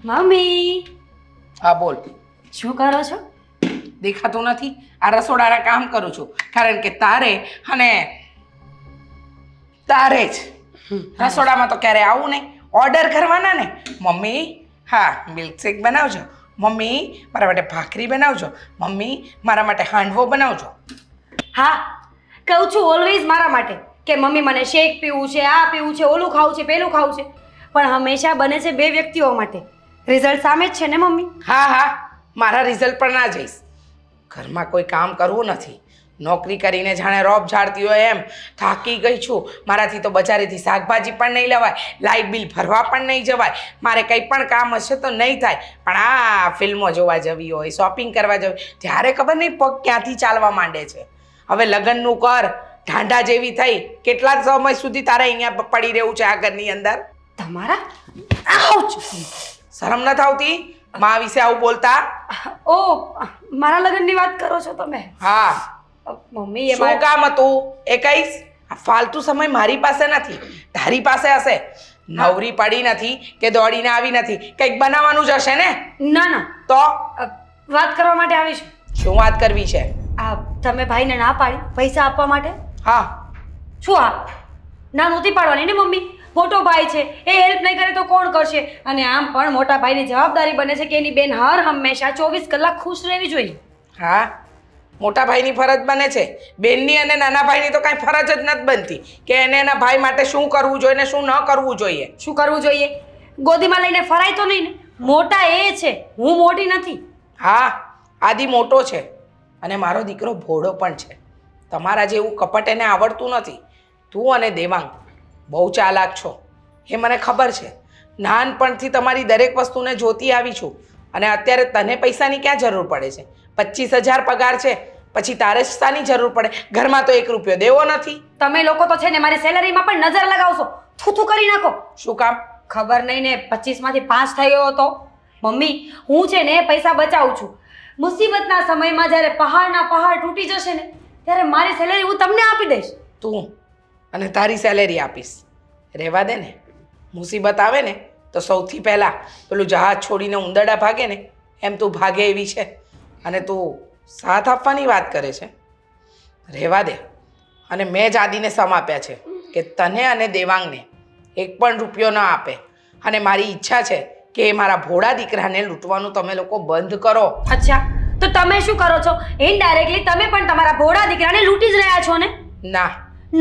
Mummy, હા બોલ. શું કરો છો? દેખાતું નથી? આ રસોડાના કામ કરું છું, કારણ કે તારે જ રસોડામાં તો ક્યારે આવું નહીં. ઓર્ડર કરવાના ને. મમ્મી હા મિલ્કશેક બનાવજો, મમ્મી મારા માટે ભાખરી બનાવજો, મમ્મી મારા માટે હાંડવો બનાવજો. હા, કહું છું ઓલવેઝ મારા માટે કે મમ્મી મને શેક પીવું છે, આ પીવું છે, ઓલું ખાવું છે, પેલું ખાવું છે, પણ હંમેશા બને છે બે વ્યક્તિઓ માટે. રિઝલ્ટ સામે જ છે ને મમ્મી? હા હા, મારા રિઝલ્ટ પર ના જઈશ. ઘરમાં કોઈ કામ કરવું નથી, નોકરી કરીને જાણે રોબ ઝાડતી હોય એમ થાકી ગઈ છું. મારાથી તો બજારેથી શાકભાજી પણ નહીં લેવાય, લાઇટ બિલ ભરવા પણ નહીં જવાય, મારે કંઈ પણ કામ હશે તો નહીં થાય. પણ આ ફિલ્મો જોવા જવી હોય, શોપિંગ કરવા જવી, ત્યારે ખબર નહીં પગ ક્યાંથી ચાલવા માંડે છે. હવે લગ્નનું કર, ઢાંઢા જેવી થઈ, કેટલા સમય સુધી તારે અહીંયા પડી રહેવું છે આ ઘરની અંદર? તમારા આઉચ! શરમ નથી આવતી મા વિશે આવું બોલતા? ઓ, મારા લગ્નની વાત કરો છો તમે? હા. મમ્મી એ શું કામ હતું એ કહીશ? આ ફાલતુ સમય મારી પાસે નથી, તારી પાસે હશે. નવરી પડી નથી કે દોડીને આવી નથી, કંઈક બનાવવાનું જ હશે ને? ના ના, તો વાત કરવા માટે આવી છું. શું વાત કરવી છે? આ તમે ભાઈને ના પાડી પૈસા આપવા માટે? હા. શું ના નહોતી પાડવાની ને મમ્મી? મોટો ભાઈ છે, એ હેલ્પ નહીં કરે તો કોણ કરશે? અને આમ પણ મોટા ભાઈની જવાબદારી બને છે કે એની બેન હર હંમેશા 24 કલાક ખુશ રહેવી જોઈએ. હા, મોટા ભાઈની ફરજ બને છે, બેનની અને નાના ભાઈની તો કાંઈ ફરજ જ નથી બનતી કે એને એના ભાઈ માટે શું કરવું જોઈએ ને શું ન કરવું જોઈએ. શું કરવું જોઈએ? ગોદીમાં લઈને ફરાય તો નહીં ને? મોટા એ છે, હું મોટી નથી. હા, આદિ મોટો છે અને મારો દીકરો ભોળો પણ છે. તમારા જેવું કપટ એને આવડતું નથી. તું અને દેવાંગ બહુ ચાલાક છો, એ મને ખબર છે. નાનપણથી તમારી દરેક વસ્તુને જોતી આવી છું અને અત્યારે તને પૈસાની ક્યાં જરૂર પડે છે? 25,000 પગાર છે, પછી તારે જ શાની જરૂર પડે? ઘરમાં તો 1 રૂપિયો દેવો નથી. તમે લોકો તો છે ને મારી સેલરીમાં પણ નજર લગાવશો, થૂથું કરી નાખો. શું કામ? ખબર નહીં ને 25માંથી 5 થઈ ગયો હતો. મમ્મી, હું છે ને પૈસા બચાવું છું. મુસીબતના સમયમાં જ્યારે પહાડના પહાડ તૂટી જશે ને ત્યારે મારી સેલરી હું તમને આપી દઈશ. તું અને તારી સેલેરી આપીશ? રહેવા દે ને. મુસીબત આવે ને તો સૌથી પહેલાં પેલું જહાજ છોડીને ઉંદરડા ભાગે ને એમ તું ભાગે એવી છે અને તું સાથ આપવાની વાત કરે છે. રહેવા દે. અને મેં જ આદિને સમ આપ્યા છે કે તને અને દેવાંગને 1 પણ રૂપિયો ન આપે. અને મારી ઈચ્છા છે કે મારા ભોળા દીકરાને લૂંટવાનું તમે લોકો બંધ કરો. અચ્છા, તો તમે શું કરો છો? ઇનડાયરેક્ટલી તમે પણ તમારા ભોળા દીકરાને લૂંટી જ રહ્યા છો ને? ના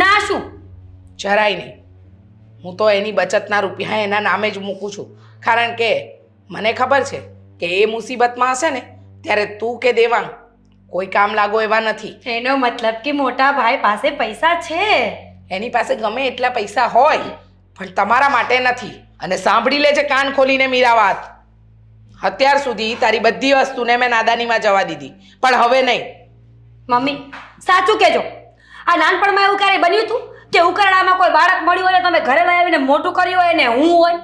ના શું? જરાય નહીં. હું તો એની બચતના રૂપિયા એના નામે જ મૂકું છું, કારણ કે મને ખબર છે કે એ મુસીબતમાં હશે ને ત્યારે તું કે દેવાંગ કોઈ કામ લાગો એવા નથી. એનો મતલબ કે મોટા ભાઈ પાસે પૈસા છે. એની પાસે ગમે એટલા પૈસા હોય પણ તમારા માટે નથી. અને સાંભળી લેજે કાન ખોલીને મીરા વાત, અત્યાર સુધી તારી બધી વસ્તુને મેં નાદાનીમાં જવા દીધી, પણ હવે નહીં. મમ્મી, સાચું કહેજો, આ નાનપણમાં એવું ક્યારે બન્યું હતું કે ઉકરડામાં કોઈ બાળક મળ્યું હોય ને તમે ઘરે લઈ આવીને મોટું કર્યું હોય ને હું હોય?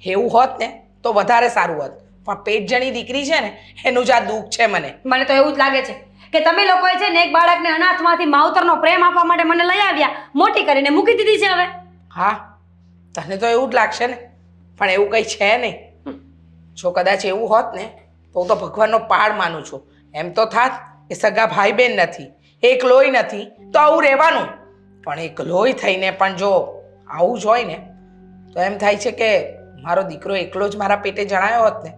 એવું હોત ને તો વધારે સારું હોત, પણ પેટજણી દીકરી છે ને એનું જ આ દુઃખ છે મને. મને તો એવું જ લાગે છે કે તમે લોકોએ છે ને એક બાળકને અનાથમાંથી માવતરનો પ્રેમ આપવા માટે મને લઈ આવ્યા, મોટી કરીને મૂકી દીધી છે હવે. હા, તને તો એવું જ લાગશે ને, પણ એવું કંઈ છે નહીં. જો કદાચ એવું હોત ને તો હું તો ભગવાનનો પાડ માનું છું. એમ તો થાત કે સગા ભાઈ બહેન નથી, એક લોહી નથી તો આવું રહેવાનું. પણ એક લોહી થઈને પણ જો આવું જ હોય ને તો એમ થાય છે કે મારો દીકરો એકલો જ મારા પેટે જણાયો હોત ને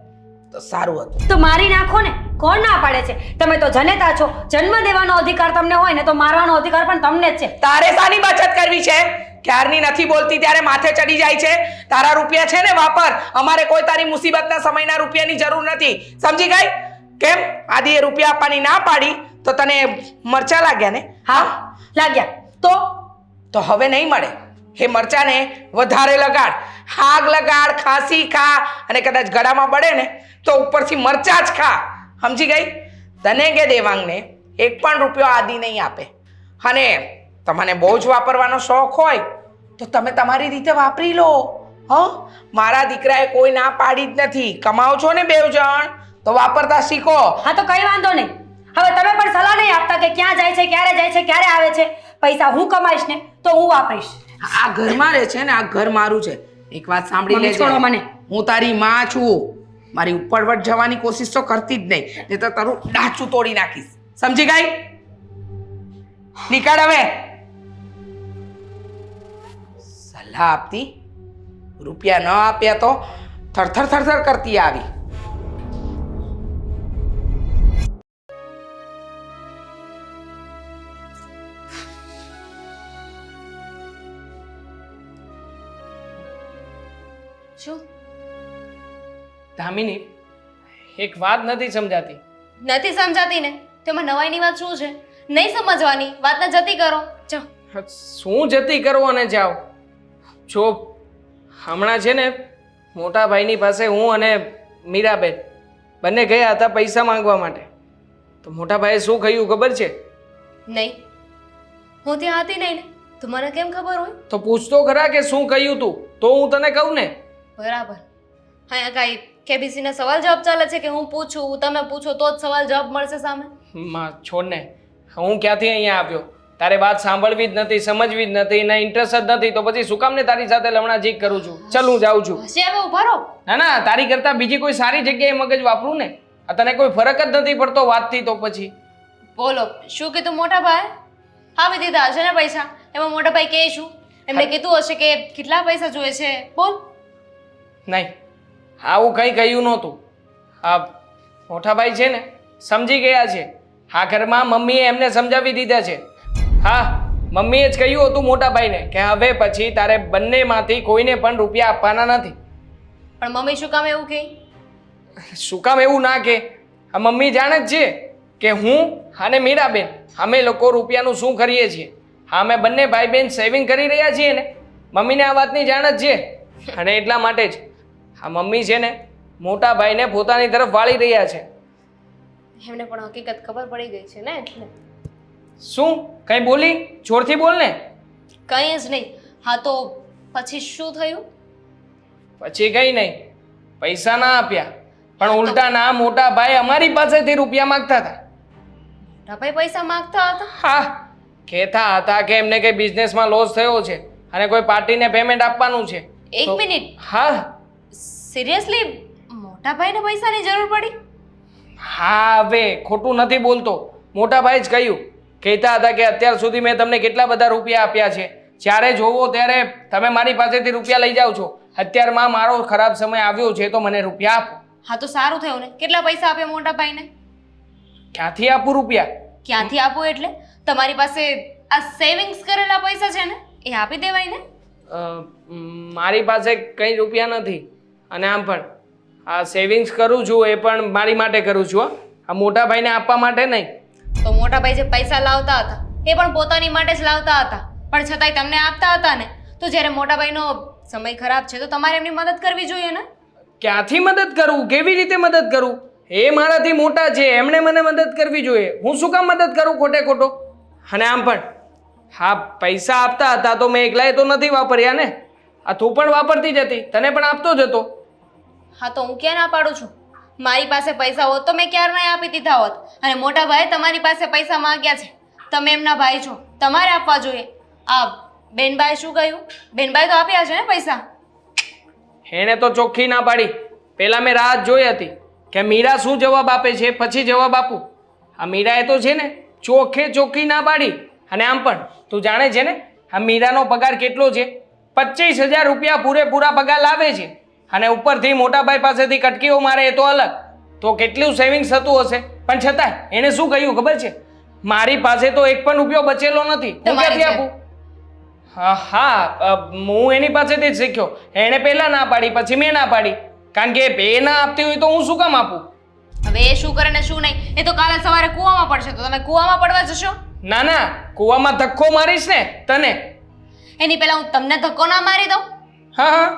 તો સારું હતું. તો મારી નાખો ને, કોણ ના પાડે છે? તમે તો જનેતા છો, જન્મ દેવાનો અધિકાર તમને હોય ને તો મારવાનો અધિકાર પણ તમને જ છે. તારે શાની બચત કરવી છે? ક્યારની નથી બોલતી ત્યારે માથે ચડી જાય છે. તારા રૂપિયા છે ને વાપર, અમારે કોઈ તારી મુસીબતના સમયના રૂપિયાની જરૂર નથી, સમજી ગઈ? કેમ આદિ એ રૂપિયા આપવાની ના પાડી તો તને મરચા લાગ્યા ને? હા લાગ્યા. તો હવે નહીં મળે. એ મરચાને વધારે લગાડ, આગ લગાડ, ખાંસી ખા અને કદાચ ગળામાં બળે ને તો ઉપરથી મરચા જ ખા, સમજી ગઈ? તને કે દેવાંગને 1 પણ રૂપિયો આદિ નહીં આપે. અને તમને બહુ જ વાપરવાનો શોખ હોય તો તમે તમારી રીતે વાપરી લો. મારા દીકરાએ કોઈ ના પાડી જ નથી. કમાઓ છો ને 2 જણ તો વાપરતા શીખો. હા તો કઈ વાંધો નહીં. હવે તમે પણ સલાહ નહીં આપતા કે ક્યાં જાય છે, ક્યારે જાય છે, ક્યારે આવે છે. પૈસા હું કમાઈશ ને તો હું વાપરીશ. આ ઘરમાં રહે છે ને આ ઘર મારું છે, એક વાત સાંભળી મમ્મી, લેજે. છોડો મને. હું તારી માં છું. મારી ઉપરવટ જવાની કોશિશ તો કરતી જ નહીં, નહીં તો તારું ડાચું તોડી નાખીશ. સમજી ગઈ? નીકળ હવે. સલાહ આપતી, રૂપિયા ન આપ્યા તો થરથર થરથર કરતી આવી. શું ધામિની, એક વાત નથી સમજાતી. નથી સમજાતી ને તેમાં નવાઈની વાત શું છે? નહીં સમજવાની વાતને જતી કરો. ચો શું જતી કરો અને જાઓ? જો હમણાં છે ને મોટા ભાઈની પાસે હું અને મીરાબેન બંને ગયા હતા પૈસા માંગવા માટે. તો મોટા ભાઈએ શું કહ્યું ખબર છે? નહીં, હું ત્યાં હતી નહીં ને, તો મને કેમ ખબર હોય? તો પૂછતો ખરા કે શું કહ્યું તું, તો હું તને કહું ને. બરાબર. અહીંયા કાંઈ કેબીસીના સવાલ જવાબ ચાલે છે કે હું પૂછું તમે પૂછો તો જ સવાલ જવાબ મળશે સામે? માં છોડ ને, હું ક્યાંથી અહીંયા આવ્યો? તારે વાત સાંભળવી જ નથી, સમજવી જ નથી, ને ઇન્ટરેસ્ટ જ નથી, તો પછી શું કામ ને તારી સાથે લમણા જીક કરું છું? ચાલ હું જાઉં છું. હશે હવે ઉભા રહો. ના ના, તારી કરતાં બીજી કોઈ સારી જગ્યાએ મગજ વાપરું ને. આ તને કોઈ ફરક જ નથી પડતો વાતથી, તો પછી બોલો શું કીધું મોટા ભાઈ? આપી દીધા હશે ને પૈસા? એમાં મોટા ભાઈ કહે શું? એમને કીધું હશે કે કેટલા પૈસા જોઈએ છે બોલ. નહીં, આવું કંઈ કહ્યું નહોતું. આ મોટા ભાઈ છે ને સમજી ગયા છે. આ ઘરમાં મમ્મીએ એમને સમજાવી દીધા છે. હા, મમ્મીએ જ કહ્યું હતું મોટા ભાઈને કે હવે પછી તારે બંનેમાંથી કોઈને પણ રૂપિયા આપવાના નથી. પણ મમ્મી શું કામ એવું કહે? શું કામ એવું ના કે? આ મમ્મી જાણે જ છે કે હું અને મીરાબેન અમે લોકો રૂપિયાનું શું કરીએ છીએ. હા, અમે બંને ભાઈ બહેન સેવિંગ કરી રહ્યા છીએ ને. મમ્મીને આ વાતની જાણ જ છે, અને એટલા માટે જ આ મમ્મી છે ને મોટા ભાઈને પોતાની તરફ વાળી રહ્યા છે. એમને પણ હકીકત ખબર પડી ગઈ છે ને એટલે. શું કંઈ બોલી? જોરથી બોલ ને. કંઈ જ નહીં. હા તો પછી શું થયું? પછી કંઈ નહીં, પૈસા ના આપ્યા, પણ ઉલટાના મોટા ભાઈ અમારી પાસેથી રૂપિયા માંગતા હતા. મોટા ભાઈ પૈસા માંગતા હતા? હા, કહેતા હતા કે એમને કંઈ બિઝનેસમાં લોસ થયો છે અને કોઈ પાર્ટીને પેમેન્ટ આપવાનું છે. એક તો- મિનિટ, હા સિરિયસલી મોટા ભાઈને પૈસાની જરૂર પડી? હા, હવે ખોટું નથી બોલતો. મોટા ભાઈ જ કહ્યું. કહેતા હતા કે અત્યાર સુધી મેં તમને કેટલા બધા રૂપિયા આપ્યા છે, જ્યારે જોવો ત્યારે તમે મારી પાસેથી રૂપિયા લઈ જાઓ છો. અત્યારમાં મારો ખરાબ સમય આવ્યો છે તો મને રૂપિયા આપો. હા તો સારું થયું ને. કેટલા પૈસા આપ્યા મોટા ભાઈને? ક્યાંથી આપું રૂપિયા? ક્યાંથી આપો એટલે તમારી પાસે આ સેવિંગ્સ કરેલા પૈસા છે ને એ આપી દેવાય ને. મારી પાસે કંઈ રૂપિયા નથી, અને આમ પણ આ સેવિંગ્સ કરું છું એ પણ મારી માટે કરું છું હો. આ મોટા ભાઈને આપવા માટે નહીં. તો મોટા ભાઈ જે પૈસા લાવતા હતા એ પણ પોતાની માટે જ લાવતા હતા, પણ છતાંય તમને આપતા હતા ને. તો જ્યારે મોટા ભાઈનો સમય ખરાબ છે તો તમારે એમની મદદ કરવી જોઈએ ને. ક્યાંથી મદદ કરું? કેવી રીતે મદદ કરું? એ મારાથી મોટા છે, એમણે મને મદદ કરવી જોઈએ. હું શું કામ મદદ કરું ખોટે ખોટો? અને આમ પણ હા, પૈસા આપતા હતા તો મેં એકલાએ તો નથી વાપર્યા ને. આ તું પણ વાપરતી જ હતી, તને પણ આપતો જ હતો. હા તો હું ક્યાં ના પાડું છું? મારી પાસે પૈસા હોત તો મેં ક્યારના આપી દીધા હોત. અને મોટા ભાઈ તમારી પાસે પૈસા માંગ્યા છે, તમે એમના ભાઈ છો, તમારે આપવા જોઈએ. આ બેનબાઈ શું કહ્યું? બેનબાઈ તો આપ્યા છે ને પૈસા. એણે તો ચોખ્ખી ના પાડી. પહેલાં મેં રાહ જોઈ હતી કે મીરા શું જવાબ આપે છે, પછી જવાબ આપું. આ મીરાએ તો છે ને ચોખ્ખી ના પાડી. અને આમ પણ તું જાણે છે ને આ મીરાનો પગાર કેટલો છે? 25,000 રૂપિયા પૂરેપૂરા પગાર લાવે છે, અને ઉપરથી મોટાભાઈ પાસેથી કટકીઓ મારે એ તો અલગ. તો કેટલું સેવિંગ્સ થતું હશે? પણ છતાંય એણે શું કહ્યું ખબર છે? મારી પાસે તો એક પણ રૂપિયો બચેલો નથી, હું ક્યાંથી આપું? હા, હું એની પાસેથી જ શીખ્યો. એણે પહેલા ના પાડી, પછી મેં ના પાડી. કારણ કે એ ના આપતી હોય તો હું શું કામ આપું? હવે એ શું કરે ને શું નહીં એ તો કાલે સવારે કૂવામાં પડશે, તો તમે કૂવામાં પડવા જશો? ના ના, કૂવામાં ધક્કો મારીશ ને તને. એની પહેલા હું તમને ધક્કો ના મારી દઉં? હા હા,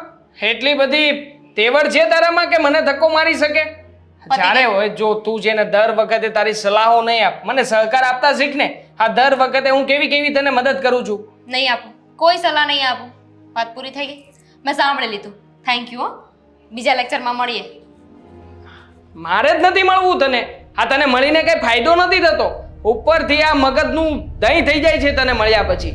એટલી બધી તેવડ છે તારામાં કે મને ધક્કો મારી શકે? જાણે હોય જો તું છે ને દર વખતે તારી સલાહો નહીં આપ, મને સહકાર આપતા શીખ ને. આ દર વખતે હું કેવી કેવી તને મદદ કરું છું. નહીં આપું, કોઈ સલાહ નહીં આપું. વાત પૂરી થઈ ગઈ, મેં સાંભળી લીધું. Thank you. બીજા લેક્ચરમાં મળીએ. મારે જ નથી મળવું તને. આ તને મળીને કઈ ફાયદો નથી થતો, ઉપરથી આ મગજનું દહીં થઈ જાય છે તને મળ્યા પછી.